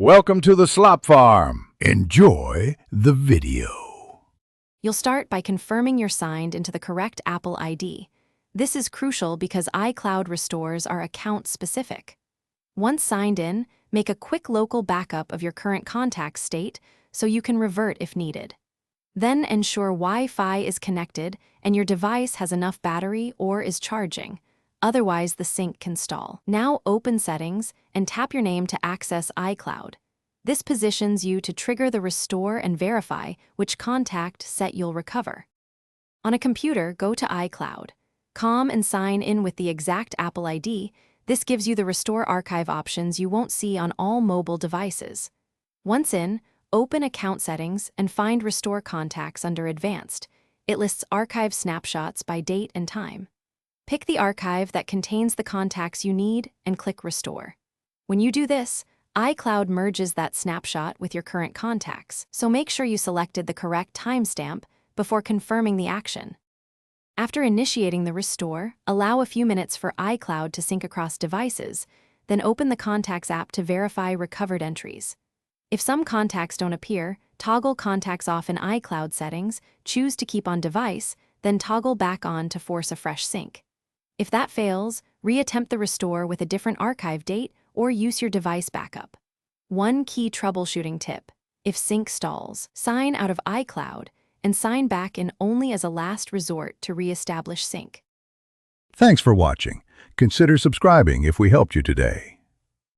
Welcome to the Slop Farm. Enjoy the video. You'll start by confirming you're signed into the correct Apple ID. This is crucial because iCloud restores are account-specific. Once signed in, make a quick local backup of your current contact state so you can revert if needed. Then ensure Wi-Fi is connected and your device has enough battery or is charging. Otherwise, the sync can stall. Now open Settings and tap your name to access iCloud. This positions you to trigger the restore and verify which contact set you'll recover. On a computer, go to iCloud. And sign in with the exact Apple ID. This gives you the restore archive options you won't see on all mobile devices. Once in, open Account Settings and find Restore Contacts under Advanced. It lists archive snapshots by date and time. Pick the archive that contains the contacts you need and click Restore. When you do this, iCloud merges that snapshot with your current contacts, so make sure you selected the correct timestamp before confirming the action. After initiating the restore, allow a few minutes for iCloud to sync across devices, then open the Contacts app to verify recovered entries. If some contacts don't appear, toggle Contacts off in iCloud settings, choose to keep on device, then toggle back on to force a fresh sync. If that fails, reattempt the restore with a different archive date or use your device backup. One key troubleshooting tip: if sync stalls, sign out of iCloud and sign back in only as a last resort to reestablish sync. Thanks for watching. Consider subscribing if we helped you today.